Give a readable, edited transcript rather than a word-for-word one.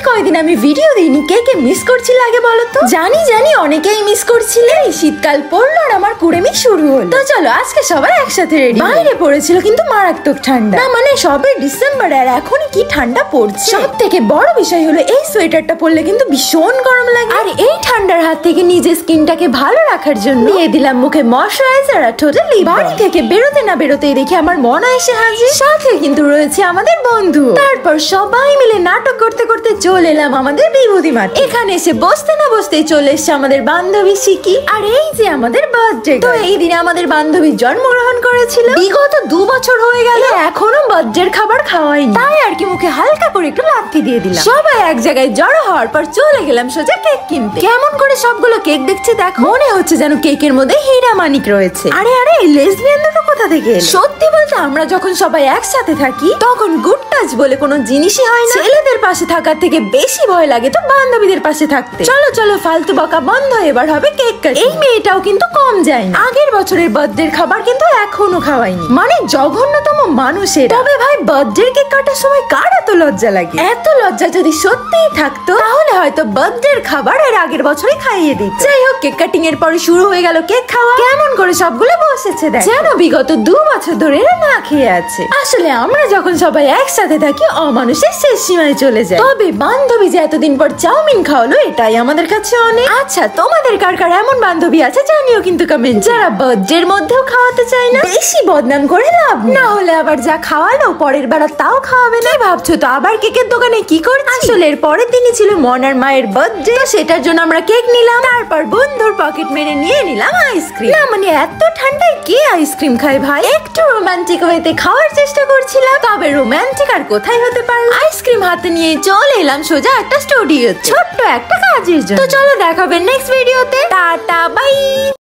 কয়দিন আমি ভিডিও দিইনি, কে কে মিস করছিলে আগে বলো তো? জানি জানি অনেকেই মিস করছিলে। এই শীতকাল পড়লো আর আমার কুড়েমি শুরু হলো। তো চলো আজকে সবাই একসাথে রেডি। বাইরে পড়েছিল কিন্তু মারাত্মক ঠান্ডা। না মানে সবে ডিসেম্বর আর এখনই কি ঠান্ডা পড়ছে। সব থেকে বড় বিষয় হলো এই সোয়েটারটা পরলে কিন্তু ভীষণ গরম লাগে। আর এই ঠান্ডার হাত থেকে নিজের স্কিনটাকে ভালো রাখার জন্য দিয়ে দিলাম মুখে ময়শ্চারাইজার আর ঠোঁটে লিপ বাম। বাড়ি থেকে বেরোতে না বেরোতেই দেখি আমার মন এসে হাজির। সাথে কিন্তু রয়েছে আমাদের বন্ধু। তারপর সবাই মিলে নাটক করতে করতে চলে এলাম আমাদের বিভূতি মাঠ। এখানে এসে বসতে না বসতেই চলে এসছে আমাদের বান্ধবী শিকি। আর এই যে আমাদের বার্থডে। তো এই দিনে আমাদের বান্ধবী জন্মগ্রহণ করেছিল। বিগত 2 বছর হয়ে গেল এখনো বার্থডের খাবার খাওয়াইনি। তাই আর কি মুখে হালকা করে একটু লাথি দিয়ে দিলাম। সবাই এক জায়গায় জড়ো হওয়ার পর চলে গেলাম সোজা কেক কিনতে। কেমন করে সবগুলো কেক দেখছি দেখো, মনে হচ্ছে যেন কেকের মধ্যে হীরা মানিক রয়েছে। আরে আরে এই লেসবিয়ান দুটো কোথা থেকে? সত্যি বলতে আমরা যখন সবাই একসাথে থাকি তখন গুড টাচ বলে কোনো জিনিসই হয় না। ছেলেদের পাশে থাকার থেকে বেশি ভয় লাগে তো বান্ধবীদের পাশে থাকতে। চলো চলো ফালতু বকা বন্ধ, এবার হবে কেক কাট। এই মেয়েটাও কিন্তু কম যায় না। আগের বছরের বার্থডের খাবার কিন্তু এখনো খাওয়াইনি। মানে জঘন্যতম মানুষের। তবে ভাই বার্থডের কেক কাটার সময় কার এত লজ্জা লাগে? এত লজ্জা যদি সত্যিই থাকতো তাহলে হয়তো বার্থডের খাবার এর আগের বছরই খাইয়ে দিত। যাই হোক কেক কাটিং এর পরে শুরু হয়ে গেল কেক খাওয়া। কেমন করে সবগুলো বসেছে দেখ, যেন বিগত 2 বছর ধরে না খেয়ে আছে। আসলে আমরা যখন সবাই একসাথে থাকি অমানুষের শেষ সীমায় চলে যায়। তবে বান্ধবী যে এতদিন পর চাউমিন খাওয়ালো এটাই আমাদের কাছে অনেক। আচ্ছা তোমাদের কার কার এমন বান্ধবী আছে জানিও কিন্তু কমেন্ট। যারা বার্থডের মধ্যেও খাওয়াতে চায় না। বেশি বদনাম করে লাভ না হলে আবার যা খাওয়ালো পরের বার তাও খাওয়াবে না। ভাবছো তো আবার কেকের দোকানে কি করছি? আসলে এর পরের দিনই ছিল মনার মায়ের বার্থডে। সেটার জন্য আমরা কেক নিলাম। তারপর বন্ধুর পকেট মেরে নিয়ে নিলাম আইসক্রিম। না মানে এত ঠান্ডায় কে আইসক্রিম খায় ভাই? একটু রোমান্টিক ওয়েতে খাওয়ার চেষ্টা করছিলাম। তবে রোমান্টিক আর কোথায় হতে পারলো। আইসক্রিম হাতে নিয়ে চলে এলাম সোজা একটা স্টুডিও, ছোট্ট একটা কাজের জন্য। তো চলো দেখাবে নেক্সট ভিডিওতে। Tata bye.